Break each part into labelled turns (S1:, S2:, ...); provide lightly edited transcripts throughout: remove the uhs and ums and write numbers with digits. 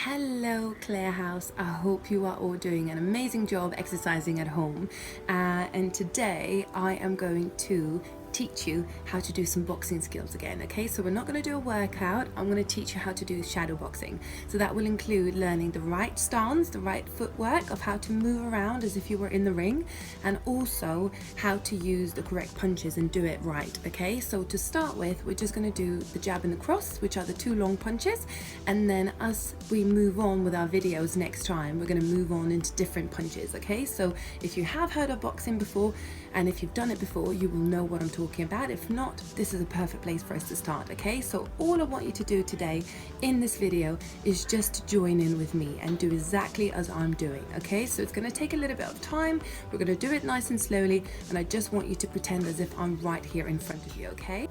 S1: Hello Claire House, I hope you are all doing an amazing job exercising at home, and today I am going to teach you how to do some boxing skills again. Okay, so we're not going to do a workout. I'm going to teach you how to do shadow boxing. So that will include learning the right stance, the right footwork of how to move around as if you were in the ring, and also how to use the correct punches and do it right. Okay, so to start with, we're just going to do the jab and the cross, which are the two long punches, and then as we move on with our videos next time, we're going to move on into different punches. Okay, so if you have heard of boxing before and if you've done it before, you will know what I'm talking about. If not, this is a perfect place for us to start. Okay, so all I want you to do today in this video is just to join in with me and do exactly as I'm doing. Okay, so it's going to take a little bit of time. We're going to do it nice and slowly, and I just want you to pretend as if I'm right here in front of you. Okay,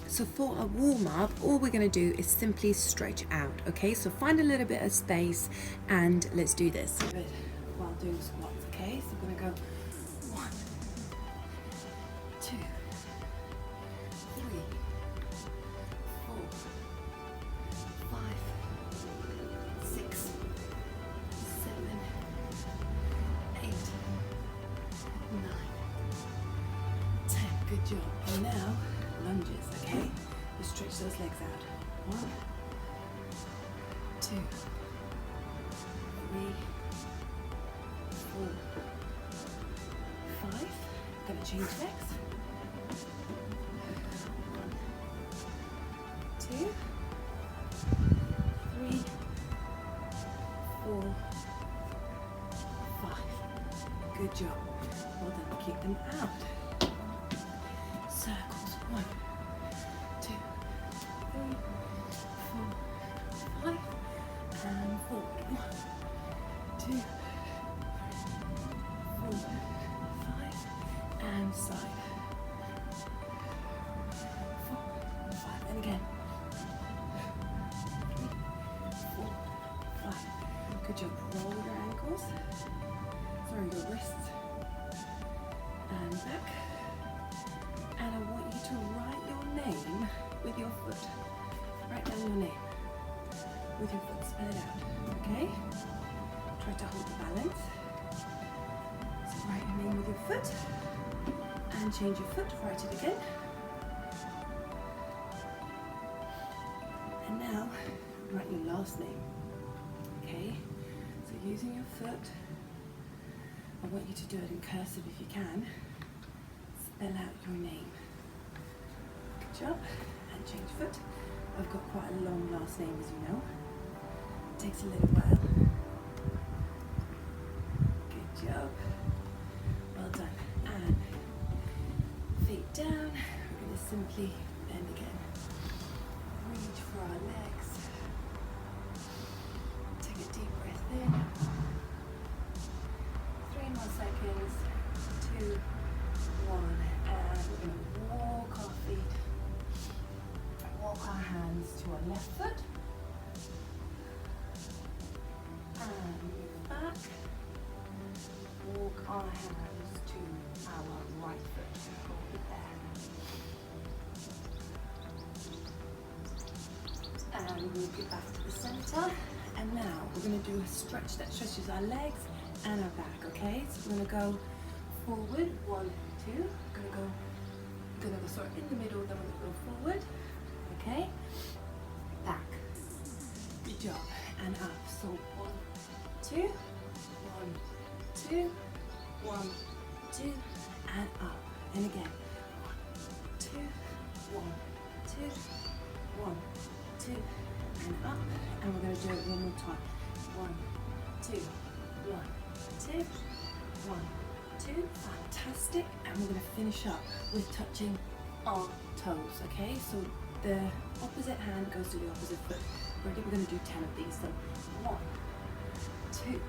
S1: so for a warm-up, all we're going to do is simply stretch out. Okay, so find a little bit of space and let's do this while doing squats. Okay, so we're going to go 1, 2, 3, 4, 5, 6, 7, 8, 9, 10. Good job. And now lunges. Okay, you stretch those legs out. 1, 2, 3, 4, 5. Gonna change legs. 1, 2, 3, 4, 5. Good job. Well done. Kick them out. Circles. 1, 2, 3, 4, 5, and forward. 1, 2, 3, 4, 5, and side. 4, 5, and again. 3, 4, 5. Good job. Roll your ankles. Sorry, your wrists. And back. And I want you to write your name with your foot. Write down your name with your foot. Spell it out. Okay? Try to hold the balance. So write your name with your foot. And change your foot. Write it again. And now, write your last name. Okay? So using your foot, I want you to do it in cursive if you can. Spell out your name. Good job. And change foot. I've got quite a long last name, as you know. It takes a little while. Good job. Well done. And feet down. We're going to simply bend again. Reach for our legs. Take a deep breath in. 3 more seconds. 2, 1, and we're going to walk our feet, walk our hands to our left foot, and move back, walk our hands to our right foot, hold it there, and walk it back to the center, and now we're going to do a stretch that stretches our legs and our back. Okay, so we're going to go forward, 1, 2, gonna go sort of in the middle, then we're gonna go forward, okay, back, good job, and up, so 1, 2, 1, 2, 1, 2, and up, and again, 1, 2, 1, 2, 1, 2, and up, and we're gonna do it one more time, 1, 2, 1, 2, 1, 2, fantastic, and we're going to finish up with touching our toes. Okay, so the opposite hand goes to the opposite foot. Ready? We're going to do 10 of these. So 1, 2,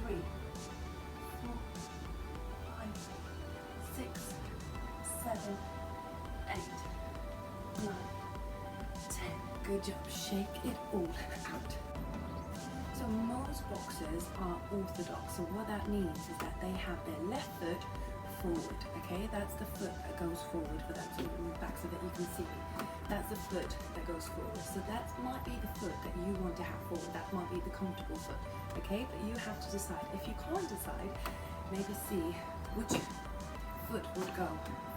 S1: 3, 4, 5, 6, 7, 8, 9, 10. Good job. Shake it all out. So most boxers are orthodox, so what that means is that they have their left foot forward, okay? That's the foot that goes forward, for that to move back so that you can see. That's the foot that goes forward. So that might be the foot that you want to have forward. That might be the comfortable foot, okay? But you have to decide. If you can't decide, maybe see which foot would go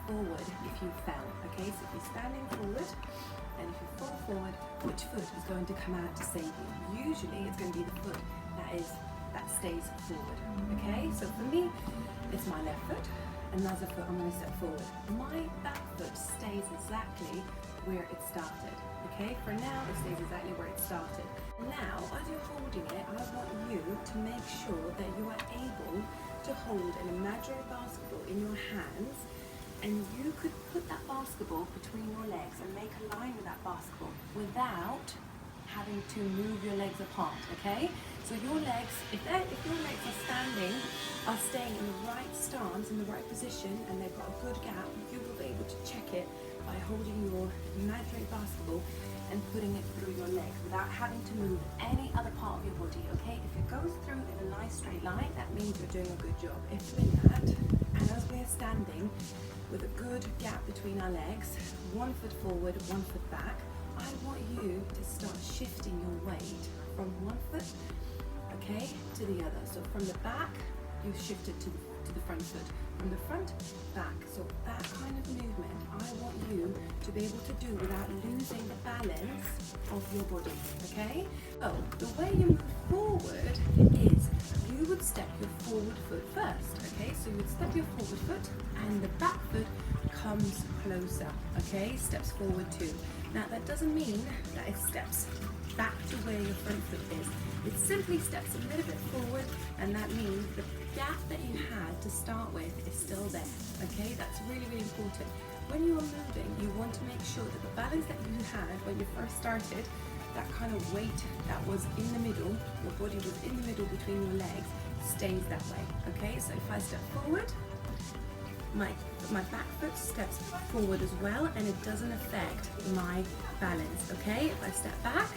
S1: forward if you fell, okay? So if you're standing forward and if you fall forward, which foot is going to come out to save you? Usually it's going to be the foot that stays forward, okay? So for me, it's my left foot, and that's the foot I'm going to step forward. My back foot stays exactly where it started, okay? For now, it stays exactly where it started. Now, as you're holding it, I want you to make sure that you are able to hold an imaginary basketball in your hands, and you could put that basketball between your legs and make a line with that basketball without having to move your legs apart, okay? So your legs, if your legs are staying in the right stance, in the right position, and they've got a good gap, you will be able to check it by holding your imaginary basketball and putting it through your legs without having to move any other part of your body, okay? If it goes through in a nice straight line, that means you're doing a good job. If you're in that, and as we're standing with a good gap between our legs, one foot forward, one foot back, I want you to start shifting your weight from one foot, okay, to the other. So from the back, you shift it to the front foot. From the front, back. So that kind of movement, I want you to be able to do without losing the balance of your body, okay? So the way you move forward is you would step your forward foot first, okay? So you would step your forward foot and the back foot comes closer, okay? Steps forward too. Now that doesn't mean that it steps back to where your front foot is. It simply steps a little bit forward, and that means the gap that you had to start with is still there, okay? That's really, really important. When you are moving, you want to make sure that the balance that you had when you first started, that kind of weight that was in the middle, your body was in the middle between your legs, stays that way, okay? So if I step forward, my back foot steps forward as well, and it doesn't affect my balance, okay? If I step back,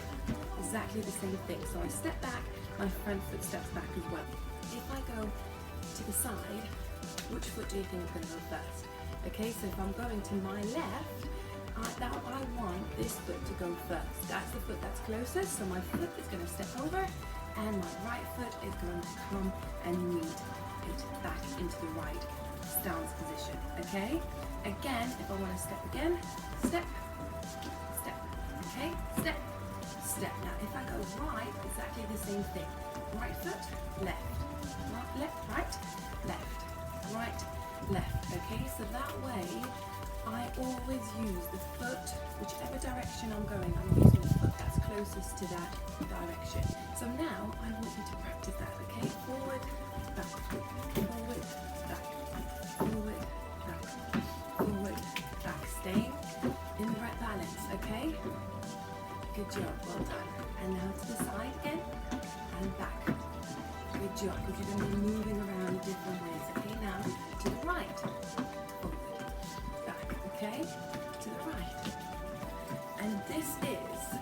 S1: exactly the same thing. So I step back, my front foot steps back as well. If I go to the side, which foot do you think is going to go first? Okay, so if I'm going to my left, I want this foot to go first. That's the foot that's closest, so my foot is going to step over, and my right foot is going to come and meet it back into the right stance position, okay? Again, if I want to step again, step, step, okay? Step, step. Now, if I go right, exactly the same thing. Right foot, left, left, right, left, right, left, okay? So that way, I always use the foot, whichever direction I'm going, I'm using the foot that's closest to that direction. So now, I want you to practice that, okay? Forward, back, forward, back, forward, back, forward, back. Staying in the right balance, okay? Good job, well done. And now to the side again, and back. Good job, because you're going to be moving around different ways, okay? Now, to the right, forward, back, okay? To the right. And this is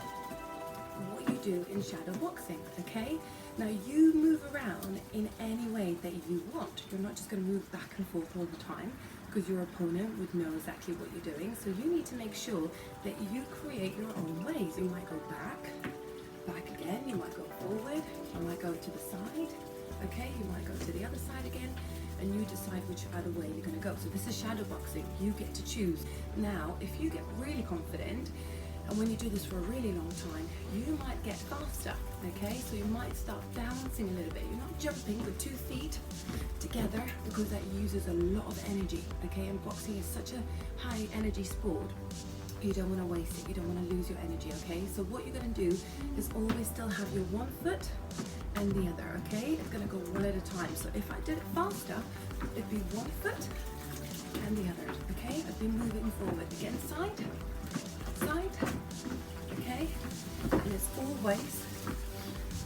S1: what you do in shadow boxing, okay? Now you move around in any way that you want. You're not just going to move back and forth all the time, because your opponent would know exactly what you're doing. So you need to make sure that you create your own ways. You might go back, back again, you might go forward, you might go to the side, okay? You might go to the other side again, and you decide which other way you're going to go. So this is shadow boxing. You get to choose. Now, if you get really confident, and when you do this for a really long time, you might get faster, okay? So you might start balancing a little bit. You're not jumping with 2 feet together, because that uses a lot of energy, okay? And boxing is such a high energy sport. You don't want to waste it. You don't want to lose your energy, okay? So what you're going to do is always still have your one foot and the other, okay? It's going to go one at a time. So if I did it faster, it'd be one foot and the other, okay? I'd be moving forward. Again, side, side, okay? And it's always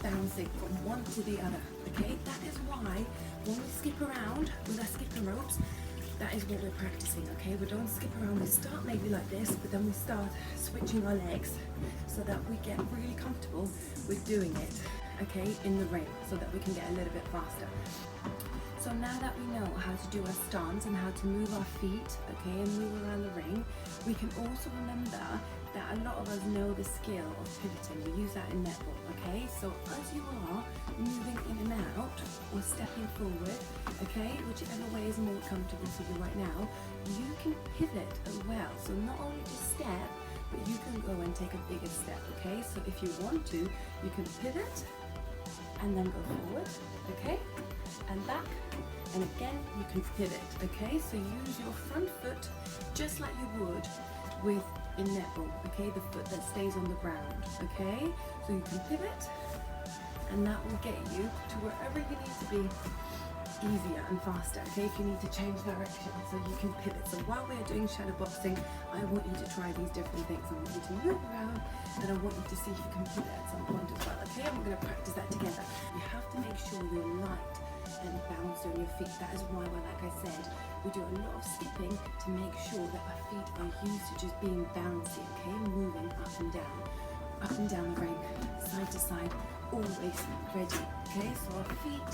S1: bouncing from one to the other, okay? That is why when we skip around with our skipping ropes, that is what we're practicing, okay? We don't skip around, we start maybe like this, but then we start switching our legs so that we get really comfortable with doing it, okay, in the ring, so that we can get a little bit faster. So now that we know how to do our stance and how to move our feet, okay, and move around the ring, we can also remember that a lot of us know the skill of pivoting. We use that in netball, okay? So as you are moving in and out or stepping forward, okay, whichever way is more comfortable for you right now, you can pivot as well. So not only just step, but you can go and take a bigger step, okay? So if you want to, you can pivot and then go forward, okay? And back, and again you can pivot, okay? So use your front foot just like you would with in netball, okay? The foot that stays on the ground, okay? So you can pivot, and that will get you to wherever you need to be easier and faster, okay? If you need to change direction, so you can pivot. So while we're doing shadow boxing, I want you to try these different things. I want you to move around, and I want you to see if you can pivot at some point as well, okay? And we're going to practice that together. You have to make sure you're light and bounce on your feet. That is why, well, like I said, we do a lot of skipping to make sure that our feet are used to just being bouncy, okay? Moving up and down the ring, side to side, always ready, okay? So our feet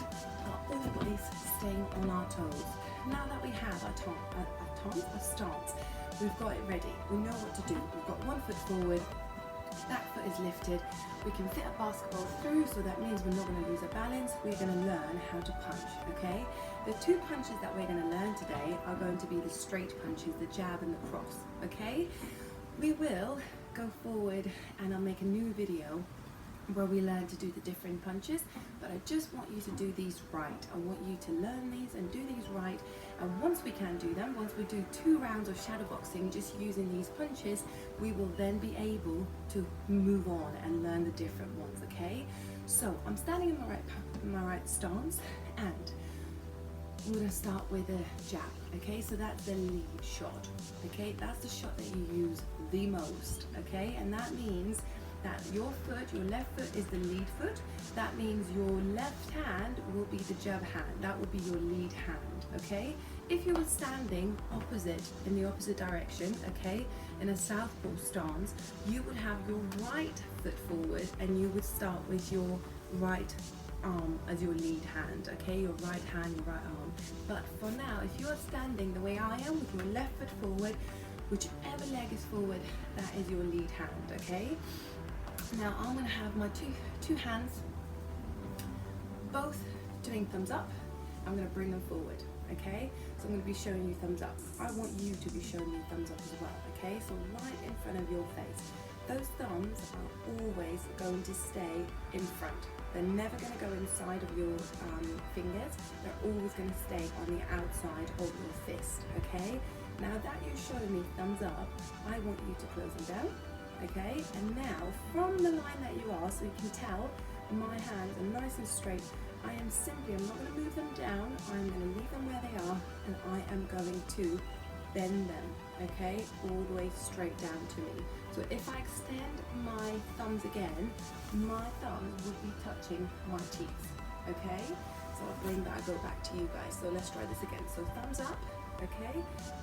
S1: are always staying on our toes. Now that we have our stance, we've got it ready. We know what to do. We've got one foot forward, back foot is lifted. We can fit a basketball through, so that means we're not going to lose our balance. We're going to learn how to punch, okay? The two punches that we're going to learn today are going to be the straight punches, the jab and the cross, okay? We will go forward and I'll make a new video where we learn to do the different punches, but I just want you to do these right. I want you to learn these and do these right, and once we can do them, once we do 2 rounds of shadow boxing just using these punches, we will then be able to move on and learn the different ones, okay? So I'm standing in my right stance, and we're going to start with a jab, okay? So that's the lead shot, okay? That's the shot that you use the most, okay? And that means that your left foot is the lead foot. That means your left hand will be the jab hand. That will be your lead hand, okay? If you were standing in the opposite direction, okay, in a southpaw stance, you would have your right foot forward and you would start with your right arm as your lead hand, okay? Your right hand, your right arm. But for now, if you are standing the way I am with your left foot forward, whichever leg is forward, that is your lead hand, okay? Now I'm going to have my two hands both doing thumbs up. I'm going to bring them forward, okay? So I'm going to be showing you thumbs up. I want you to be showing me thumbs up as well, okay? So right in front of your face. Those thumbs are always going to stay in front. They're never going to go inside of your fingers. They're always going to stay on the outside of your fist, okay? Now that you're showing me thumbs up, I want you to close them down. Okay, and now from the line that you are, so you can tell my hands are nice and straight, I'm not going to move them down, I'm going to leave them where they are, and I am going to bend them, okay, all the way straight down to me. So if I extend my thumbs again, my thumbs will be touching my teeth, okay? So I'll bring that, go back to you guys. So let's try this again. So thumbs up. Okay,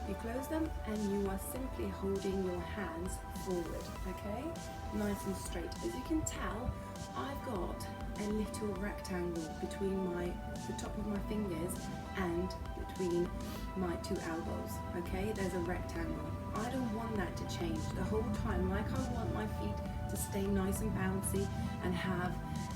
S1: you close them and you are simply holding your hands forward, okay, nice and straight. As you can tell, I've got a little rectangle between the top of my fingers and between my 2 elbows, okay? There's a rectangle. I don't want that to change the whole time. Like I want my feet to stay nice and bouncy and have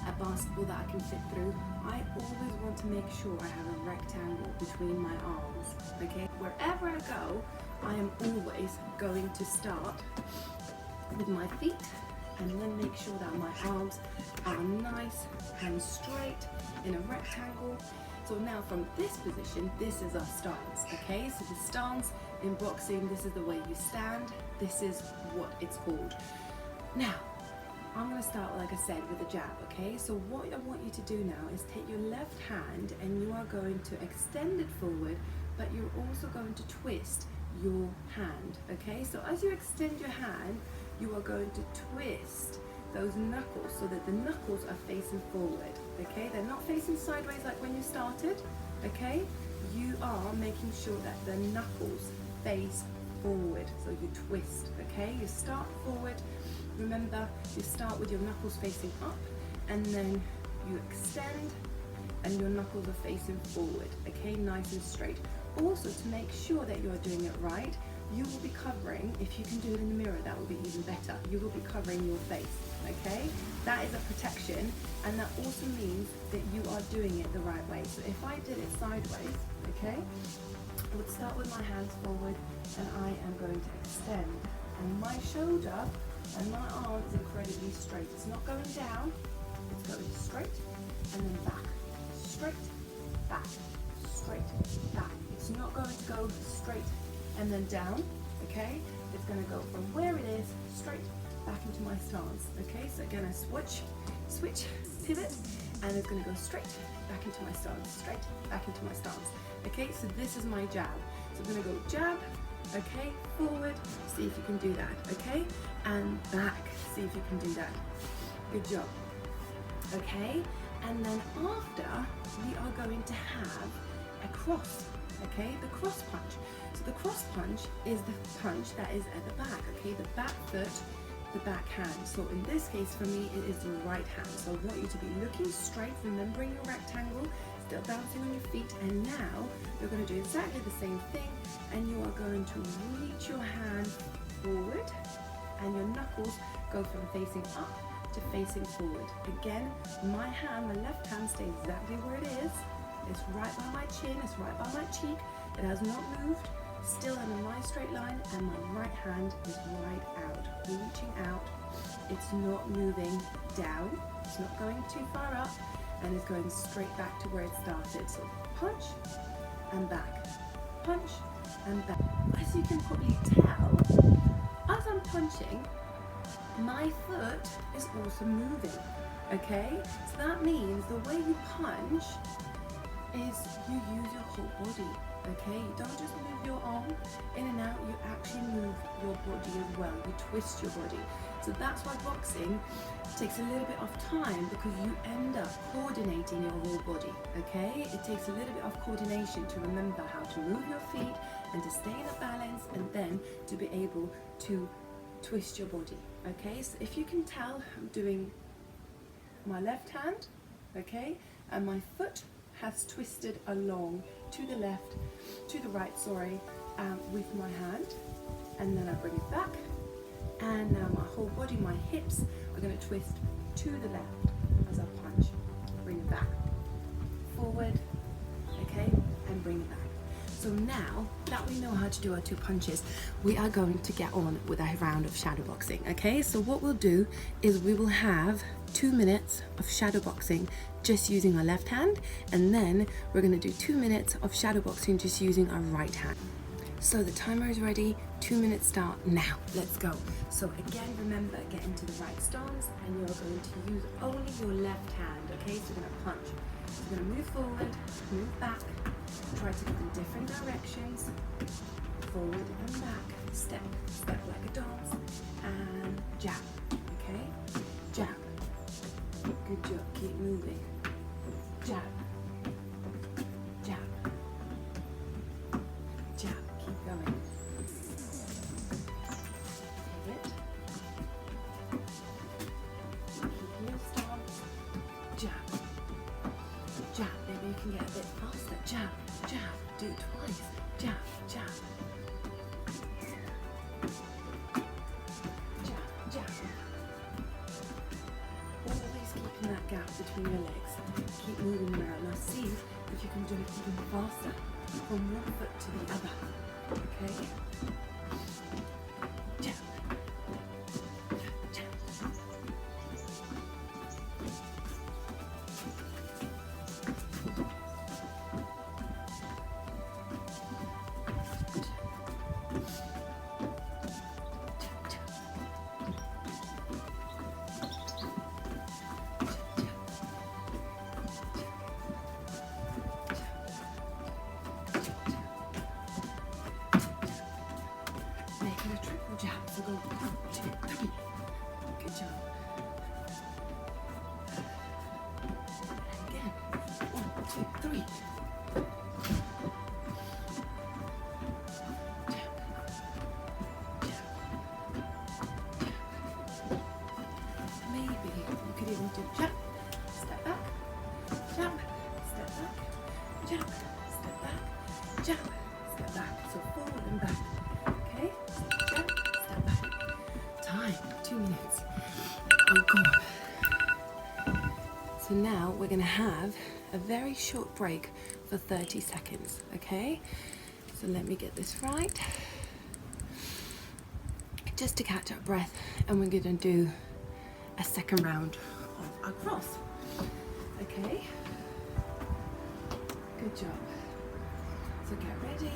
S1: a basketball that I can fit through. I always want to make sure I have a rectangle between my arms, okay? Wherever I go, I am always going to start with my feet and then make sure that my arms are nice and straight in a rectangle. So now from this position, this is our stance, okay? So the stance in boxing, this is the way you stand. This is what it's called. Now, I'm going to start, like I said, with a jab, okay? So what I want you to do now is take your left hand and you are going to extend it forward, but you're also going to twist your hand, okay? So as you extend your hand, you are going to twist those knuckles so that the knuckles are facing forward, okay? They're not facing sideways like when you started, okay? You are making sure that the knuckles face forward, so you twist, okay? You start forward. Remember, you start with your knuckles facing up and then you extend and your knuckles are facing forward, okay, nice and straight. Also, to make sure that you're doing it right, you will be covering, if you can do it in the mirror, that will be even better. You will be covering your face, okay? That is a protection, and that also means that you are doing it the right way. So if I did it sideways, okay, I would start with my hands forward, and I am going to extend. And my shoulder and my arm is incredibly straight. It's not going down, it's going straight, and then back. Straight, back, straight, back. It's not going to go straight and then down, okay? It's going to go from where it is, straight, back into my stance, okay? So again, I switch, pivot, and it's going to go straight, back into my stance, straight, back into my stance, okay? So this is my jab. So I'm going to go jab, okay, forward, see if you can do that, okay? And back, see if you can do that. Good job, okay? And then after, we are going to have a cross, okay? The cross punch. So the cross punch is the punch that is at the back, okay? The back foot, the back hand. So in this case, for me, it is the right hand. So I want you to be looking straight, remembering your rectangle, still bouncing on your feet, and now you're going to do exactly the same thing, and you are going to reach your hand forward, and your knuckles go from facing up to facing forward. Again, my hand, my left hand, stays exactly where it is. It's right by my chin, it's right by my cheek. It has not moved, still in a nice straight line, and my right hand is right out, reaching out. It's not moving down, it's not going too far up, and it's going straight back to where it started. So punch and back, punch and back. As you can probably tell, as I'm punching, my foot is also moving, okay? So that means the way you punch is you use your whole body, okay? You don't just move your arm in and out, you actually move your body as well. You twist your body. So that's why boxing takes a little bit of time, because you end up coordinating your whole body, okay? It takes a little bit of coordination to remember how to move your feet and to stay in a balance, and then to be able to twist your body, okay? So if you can tell, I'm doing my left hand, okay? And my foot has twisted along to the left, to the right, sorry, with my hand, and then I bring it back, and now my whole body, my hips are going to twist to the left as I punch. Bring it back, forward, okay, and bring it back. So now that we know how to do our two punches, we are going to get on with a round of shadow boxing, okay? So what we'll do is we will have 2 minutes of shadow boxing just using our left hand, and then we're going to do 2 minutes of shadow boxing just using our right hand. So the timer is ready, 2 minutes start now. Let's go. So again, remember, get into the right stance, and you're going to use only your left hand, okay? So you're going to punch. So you're going to move forward, move back, try to go in different directions, forward and back, step, step like a dance, and jab, okay? Jab. Good job, keep moving. Jab. Jab. Jab, keep going. Pivot. Keep your stance. Jab. Jab, maybe you can get a bit faster. Jab, jab, do it twice. Jab, jab. Jab, jab. Always keeping that gap between your legs. Keep moving around. Now see if you can do it even faster from one foot to the other. Okay? Jab. Jab. So now we're gonna have a very short break for 30 seconds, okay? So let me get this right. Just to catch our breath, and we're gonna do a second round of our cross, okay? Good job. So get ready,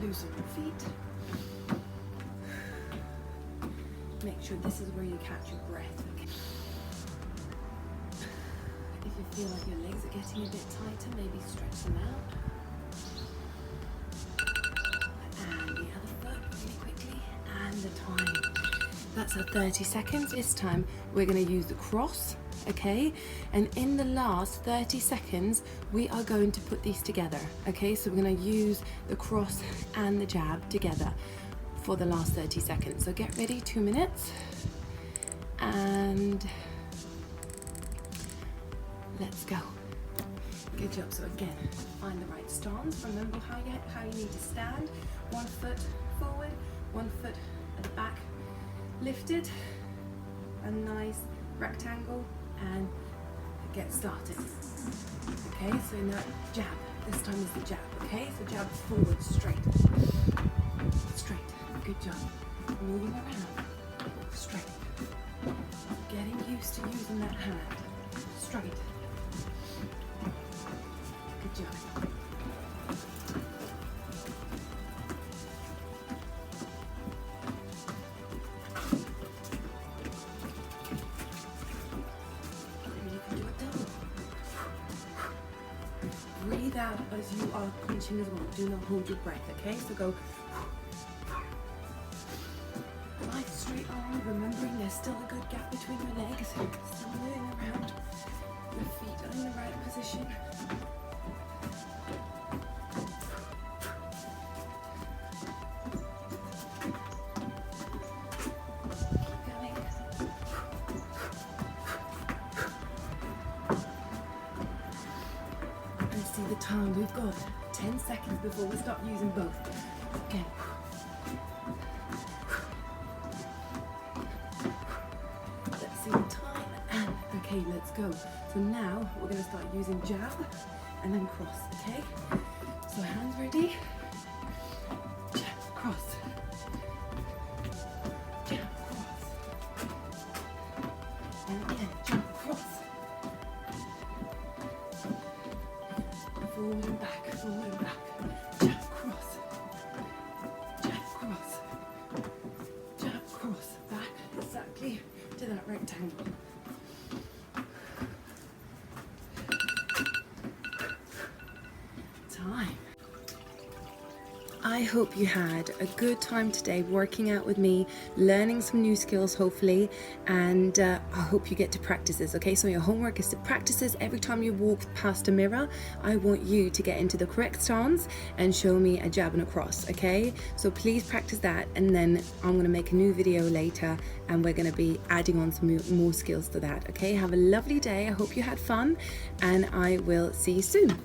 S1: loosen your feet. Make sure this is where you catch your breath, okay? If you feel like your legs are getting a bit tighter, maybe stretch them out. And the other foot really quickly, and the time. That's our 30 seconds. This time we're going to use the cross, okay? And in the last 30 seconds, we are going to put these together, okay? So we're going to use the cross and the jab together for the last 30 seconds. So get ready, 2 minutes. And let's go. Good job. So again, find the right stance. Remember how you need to stand. 1 foot forward, 1 foot at the back. Lifted, a nice rectangle, and get started. Okay, so now jab. This time is the jab, okay? So jab forward, straight. Straight. Good job. Moving around. Straight. Getting used to using that hand. Straight. Good job. Breathe out as you are punching as well. Do not hold your breath, okay? So go nice straight arm, remembering there's still a good gap between your legs. Still moving around. Your feet are in the right position. The time we've got 10 seconds before we start using both. Okay. Let's see the time, and okay, let's go. So now we're going to start using jab and then cross, okay? So hands ready, jab, cross, jab, cross, and again, jab, cross. Forward and back, forward and back. Jab, cross. Jab, cross. Jab, cross. Back exactly to that rectangle. Time. I hope you had a good time today working out with me, learning some new skills hopefully, and I hope you get to practice this, okay? So your homework is to practice this every time you walk past a mirror. I want you to get into the correct stance and show me a jab and a cross, okay? So please practice that, and then I'm gonna make a new video later and we're gonna be adding on some more skills to that, okay? Have a lovely day. I hope you had fun, and I will see you soon.